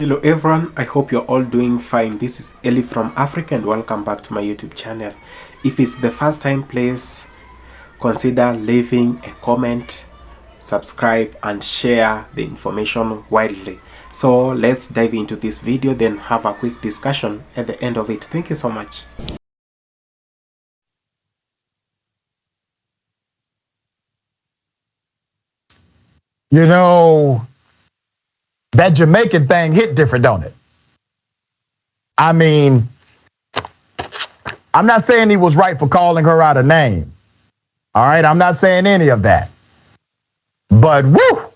Hello everyone, I hope you're all doing fine. This is Eli from Africa and welcome back to my YouTube channel. If it's the first time, please consider leaving a comment, subscribe and share the information widely. So let's dive into this video, then have a quick discussion at the end of it. Thank you so much. You know, that Jamaican thing hit different, don't it? I mean, I'm not saying he was right for calling her out a name. All right, I'm not saying any of that. But woo,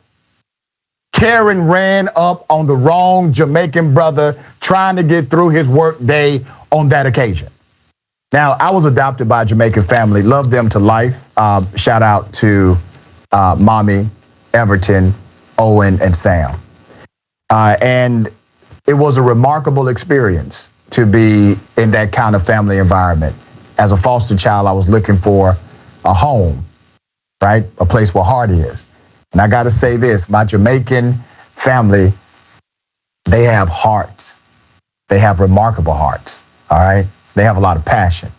Karen ran up on the wrong Jamaican brother trying to get through his work day on that occasion. Now, I was adopted by a Jamaican family, love them to life. Shout out to Mommy, Everton, Owen, and Sam. And it was a remarkable experience to be in that kind of family environment. As a foster child, I was looking for a home, right? A place where heart is. And I got to say this, my Jamaican family, they have hearts. They have remarkable hearts, all right? They have a lot of passion.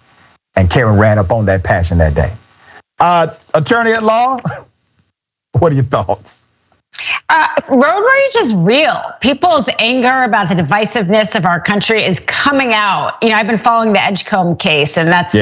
And Karen ran up on that passion that day. Attorney at law, what are your thoughts? Road rage is real. People's anger about the divisiveness of our country is coming out. You know, I've been following the Edgecombe case, and that's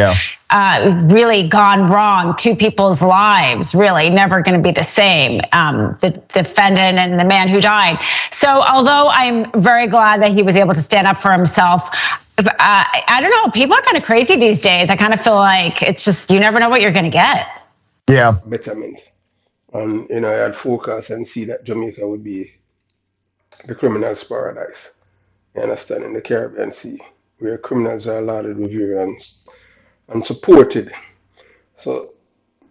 really gone wrong. 2 people's lives, really never going to be the same. The defendant and the man who died. So although I'm very glad that he was able to stand up for himself, I don't know. People are kind of crazy these days. I kind of feel like it's just, you never know what you're going to get. Yeah. Betterment. And, you know, I had forecast and see that Jamaica would be the criminal's paradise. You understand? In the Caribbean Sea, where criminals are lauded, revered, and supported. So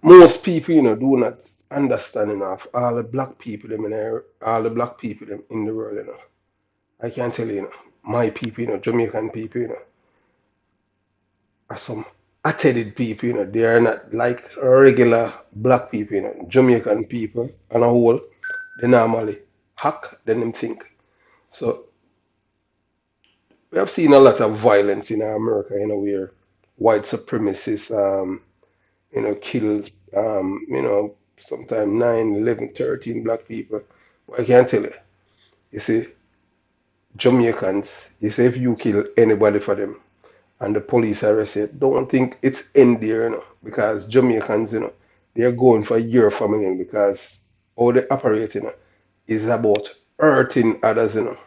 most people, you know, do not understand enough all the black people in the world, you know. I can tell you, my people, you know, Jamaican people, you know, are some attended people, you know, they are not like regular black people, you know, Jamaican people on a whole, they normally hack, then them think. So we have seen a lot of violence in America, you know, where white supremacists, you know, kills, you know, sometimes 9, 11, 13 black people. But I can't tell you, you see, Jamaicans, you say if you kill anybody for them, and the police arrest you, don't think it's in there, you know, because Jamaicans, you know, they're going for your family because all they operate, you know, is about hurting others, you know.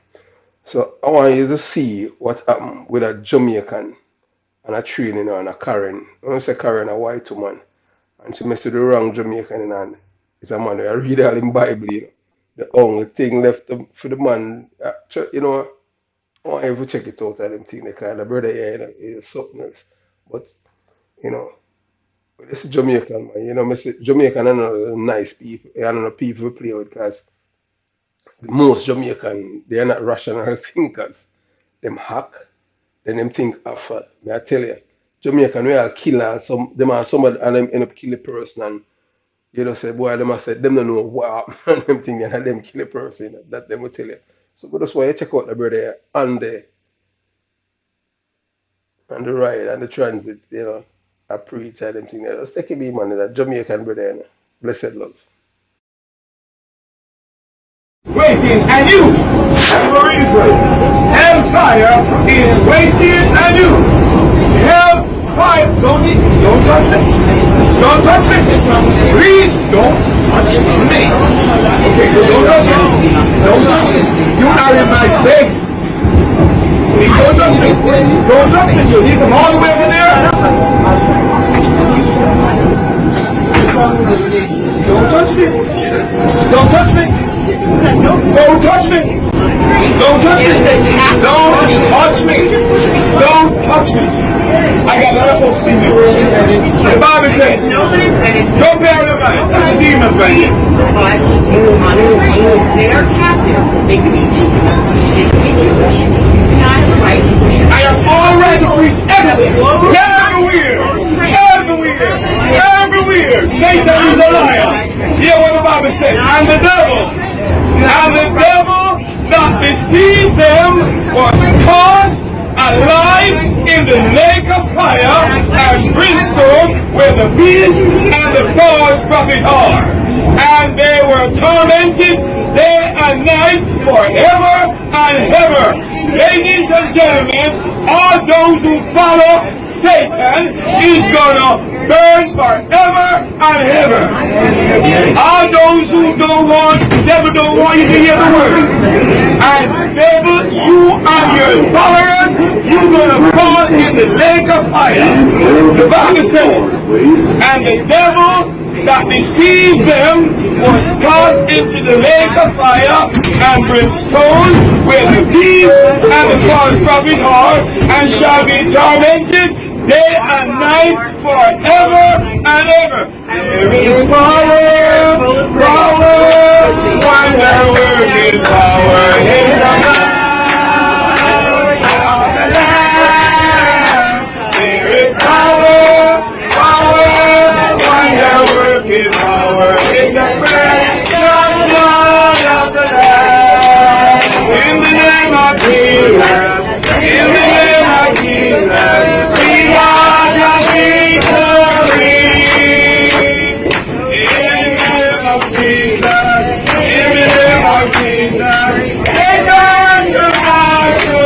So I want you to see what happened with a Jamaican and a train, you know, and a Karen. When I say Karen, a white woman, and she messed with the wrong Jamaican, you know, and it's a man who I read all in Bible, you know. The only thing left for the man, you know, I want you to check it out, them thing they call the brother here, you know, is something else. But, you know, this is Jamaican, man. You know, Jamaican are not nice people. They are not people to play with because most Jamaican, they are not rational thinkers. Them hack, then them think of, may I tell you, Jamaican, we are killer, them are somebody, and them end up killing a person, and you know, say, boy, them say, them don't know what, and them think, and them kill a person, you know, that them will tell you. So that's why you check out the brother and the ride and the transit, you know, I preach and them thing. Let's take a be man, that Jamaican brother, you know. Blessed love. Waiting and you. I'm going to read this way. Hellfire is waiting and you. Hellfire, don't touch me. Don't touch me. Please don't touch me. Okay, don't touch me. Don't touch me. You are in my space. Don't touch me. Don't touch me. You leave them all the way over there. Don't touch me. Don't touch me. Don't touch me. Don't touch me. Don't touch me. Don't touch me. I got a lot of folks see me. The Bible says, don't bear in mind. That's a demon right here. They are captive. They can be Jewish. They can be Jewish. Not right. I have already preached everywhere. Everywhere. Satan is a liar. Hear what the Bible says. And the devil not deceive where the beast and the false prophet are. And they were tormented day and night forever and ever. Ladies and gentlemen, all those who follow Satan is gonna burn forever and ever. All those who don't want, the devil don't want you to hear the word. And devil, you and your followers, you're gonna fall in the lake of fire. The Bible says, and the devil that deceived them was cast into the lake of fire and brimstone, where the beast and the false prophet are, and shall be tormented day and night forever and ever. There is power, wonder-working power in the Lamb. There is power, wonder-working power in the precious blood of the Lamb. In the name of Jesus, in the name of Jesus, we are the victory. In the name of Jesus, in the name of Jesus, take on your hearts to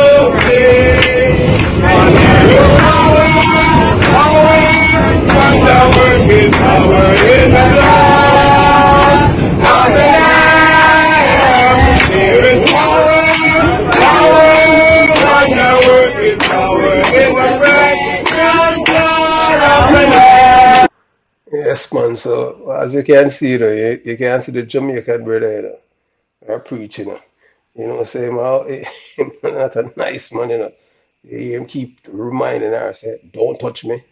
faith. For there is power, wonder-working power in the blood of the Lamb. There is power, wonder-working power in the precious blood of the Lamb. Yes, man. So as you can see, you can see the Jamaican brother, are preaching. Say, man, him not a nice man, You hear him keep reminding her, say, don't touch me.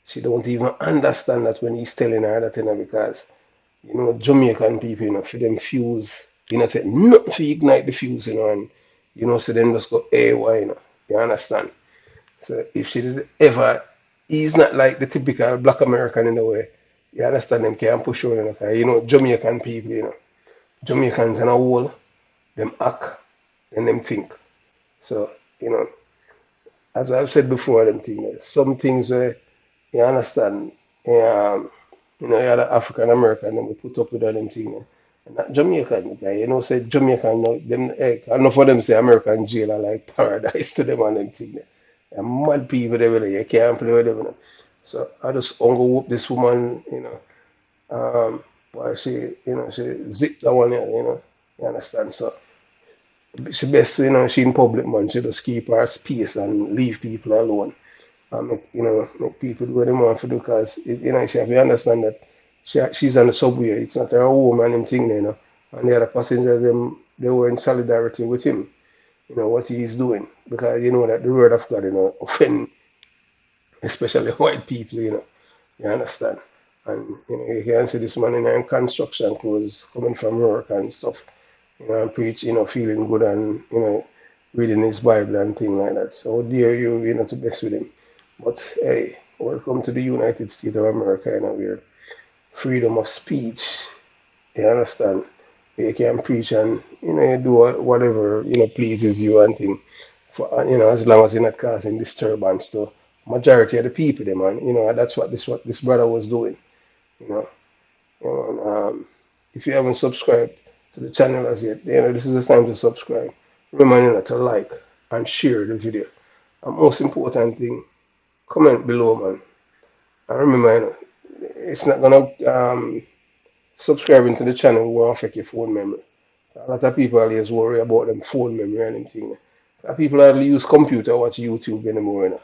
She don't even understand that when he's telling her that, because, Jamaican people, for them fuse, say nothing to ignite the fuse, and, so then just go AY, You understand? So if she did ever, he's not like the typical black American in the way. You understand them can't push on, Jamaican people, Jamaicans in a whole, them act and them think. So, as I've said before, them things, some things where you understand, you had the African American, them we put up with all them things. And that Jamaican guy, say Jamaican, them, enough of them say American jail are like paradise to them and them things. And mad people, they really, you can't play with them. So I just want to whoop this woman, while she, she zipped that one, you understand? So she best, she in public, man, she just keep her space and leave people alone. And make people do what they want to do, because, she have to understand that she's on the subway, it's not her home and them thing, And the other passengers, they were in solidarity with him, what he's doing, because that the word of God, offend, especially white people, You understand? And, you can see this man in construction clothes coming from work and stuff, and preach, feeling good and, reading his Bible and things like that. So how dare you, to mess with him. But hey, welcome to the United States of America, where freedom of speech, you understand? You can preach and, you do whatever, pleases you and things, for, as long as you're not causing disturbance to majority of the people, man. That's what this brother was doing, you know. If you haven't subscribed to the channel as yet, this is the time to subscribe. Remember, to like and share the video. And most important thing, comment below, man. And remember, it's not gonna subscribing to the channel will affect your phone memory. A lot of people always worry about them phone memory and anything. A lot of people hardly use computer watch YouTube anymore.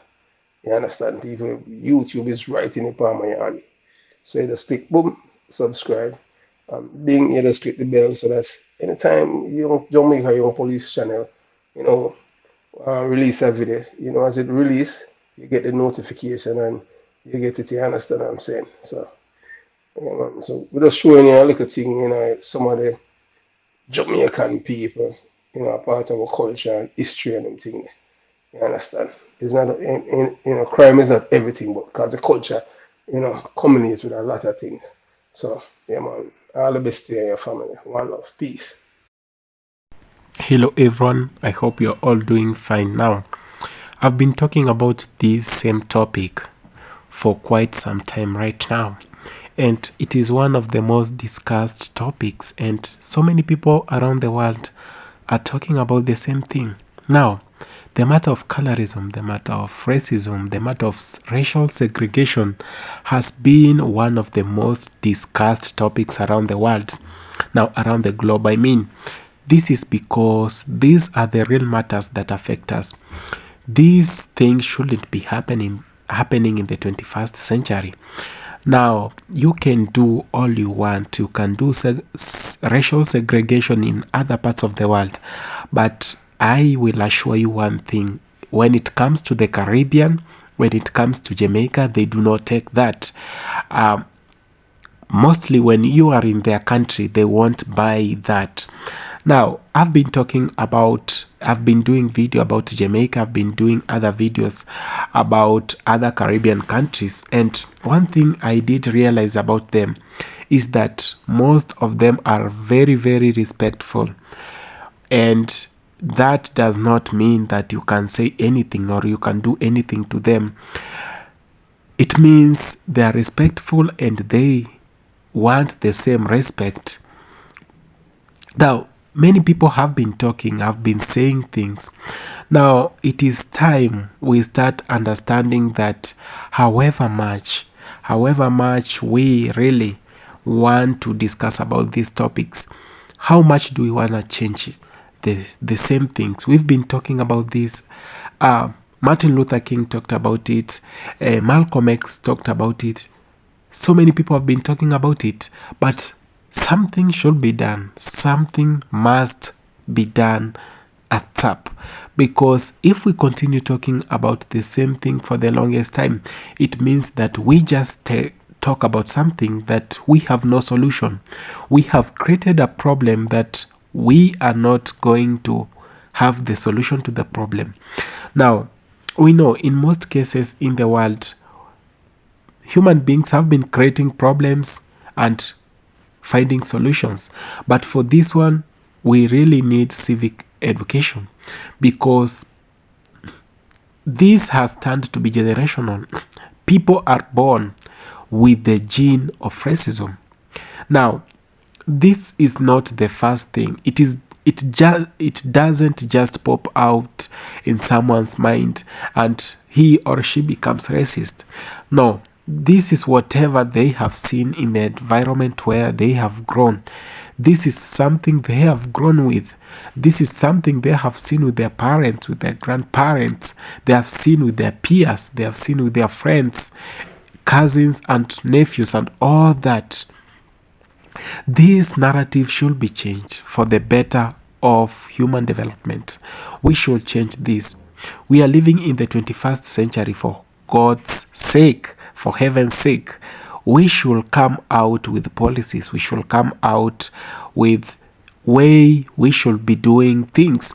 You understand? People, YouTube is right in the palm of your hand. So you just click boom, subscribe. You just click the bell, so that's anytime Jamaica Young Police channel, release a video, as it release, you get the notification and you get it. You understand what I'm saying? So, man, so we're just showing you a little thing, some of the Jamaican people, part of our culture and history and them thing. You understand? It's not, crime is not everything, but because the culture, culminates with a lot of things. So, yeah, man, all the best to you and your family. One love. Peace. Hello everyone, I hope you're all doing fine now. I've been talking about this same topic for quite some time right now. And it is one of the most discussed topics, and so many people around the world are talking about the same thing. Now, the matter of colorism, the matter of racism, the matter of racial segregation has been one of the most discussed topics around the world. Now, around the globe, I mean. This is because these are the real matters that affect us. These things shouldn't be happening in the 21st century. Now, you can do all you want. You can do racial segregation in other parts of the world. But I will assure you one thing. When it comes to the Caribbean, when it comes to Jamaica, they do not take that. Mostly when you are in their country, they won't buy that. Now, I've been doing video about Jamaica, I've been doing other videos about other Caribbean countries, and one thing I did realize about them is that most of them are very, very respectful. And that does not mean that you can say anything or you can do anything to them. It means they are respectful and they want the same respect. Now, many people have been talking, have been saying things. Now, it is time we start understanding that however much we really want to discuss about these topics, how much do we want to change the same things? We've been talking about this. Martin Luther King talked about it. Malcolm X talked about it. So many people have been talking about it, but something should be done. Something must be done ASAP. Because if we continue talking about the same thing for the longest time, it means that we just talk about something that we have no solution. We have created a problem that we are not going to have the solution to the problem. Now, we know in most cases in the world, human beings have been creating problems and finding solutions. But for this one, we really need civic education, because this has turned to be generational. People are born with the gene of racism. Now, this is not the first thing. It doesn't just pop out in someone's mind and he or she becomes racist. No, this is whatever they have seen in the environment where they have grown. This is something they have grown with. This is something they have seen with their parents, with their grandparents. They have seen with their peers. They have seen with their friends, cousins and nephews and all that. This narrative should be changed for the better of human development. We should change this. We are living in the 21st century. For God's sake, for heaven's sake, we should come out with policies. We should come out with way we should be doing things.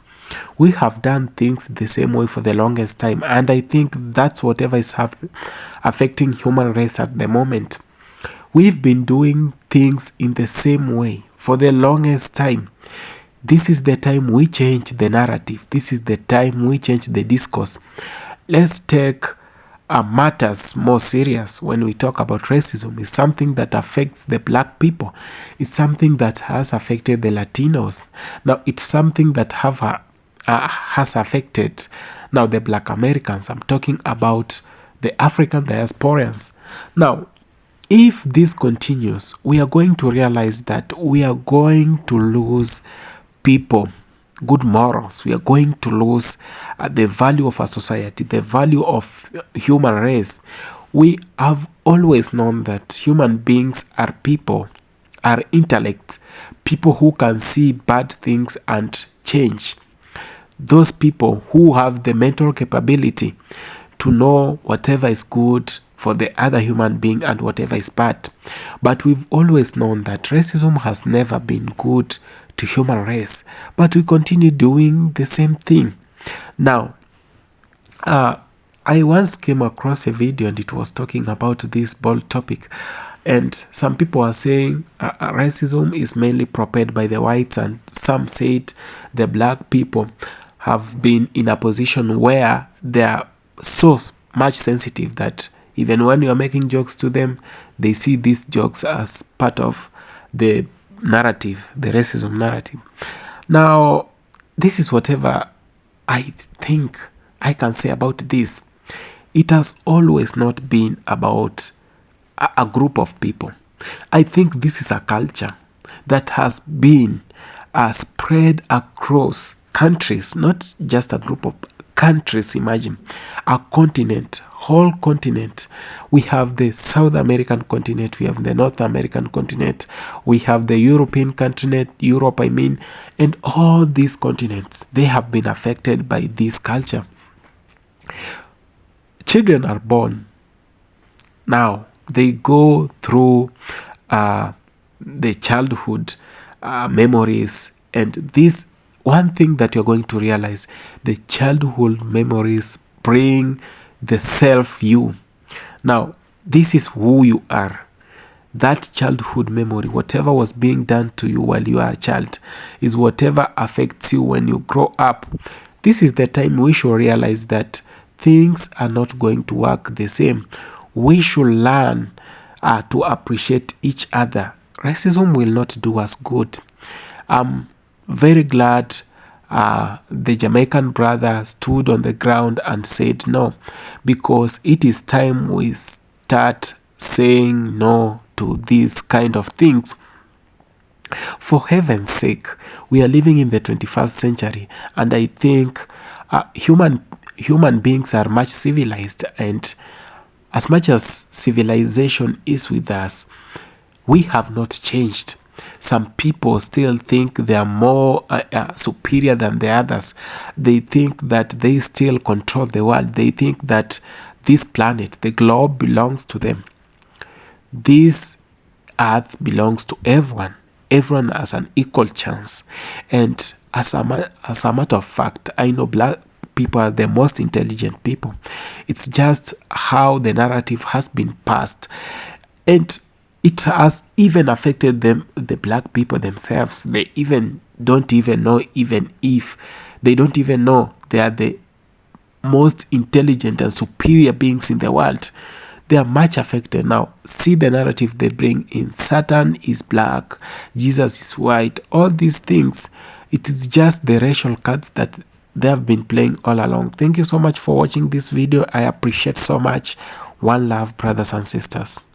We have done things the same way for the longest time, and I think that's whatever is affecting human race at the moment. We've been doing things in the same way for the longest time. This is the time we change the narrative. This is the time we change the discourse. Let's take matters more serious. When we talk about racism, it's something that affects the black people. It's something that has affected the Latinos. Now, it's something that has affected now the black Americans. I'm talking about the African diasporans. Now, if this continues, we are going to realize that we are going to lose people, good morals. We are going to lose the value of our society, the value of human race. We have always known that human beings are people, are intellects, people who can see bad things and change. Those people who have the mental capability to know whatever is good for the other human being and whatever is bad. But we've always known that racism has never been good to human race, but we continue doing the same thing. Now, I once came across a video and it was talking about this bold topic, and some people are saying racism is mainly propelled by the whites, and some said the black people have been in a position where they are so much sensitive that Even when you are making jokes to them, they see these jokes as part of the narrative, the racism narrative. Now, this is whatever I think I can say about this. It has always not been about a group of people. I think this is a culture that has been spread across countries, not just a group of countries. Imagine a continent, whole continent. We have the South American continent, we have the North American continent, we have the European continent, Europe I mean, and all these continents, they have been affected by this culture. Children are born. Now they go through the childhood memories, and this one thing that you're going to realize, the childhood memories bring the self you. Now this is who you are. That childhood memory, whatever was being done to you while you are a child, is whatever affects you when you grow up. This is the time we should realize that things are not going to work the same. We should learn to appreciate each other. Racism will not do us good. I'm very glad the Jamaican brother stood on the ground and said no, because it is time we start saying no to these kind of things. For heaven's sake, we are living in the 21st century, and I think human beings are much civilized, and as much as civilization is with us, we have not changed. Some people still think they are more superior than the others. They think that they still control the world. They think that this planet, the globe, belongs to them. This earth belongs to everyone. Everyone has an equal chance. And as a matter of fact, I know black people are the most intelligent people. It's just how the narrative has been passed, and it has even affected them, the black people themselves. They even don't even know, even if they don't even know they are the most intelligent and superior beings in the world. They are much affected. Now see the narrative they bring in. Satan is black, Jesus is white, all these things. It is just the racial cards that they have been playing all along. Thank you so much for watching this video. I appreciate so much. One love, brothers and sisters.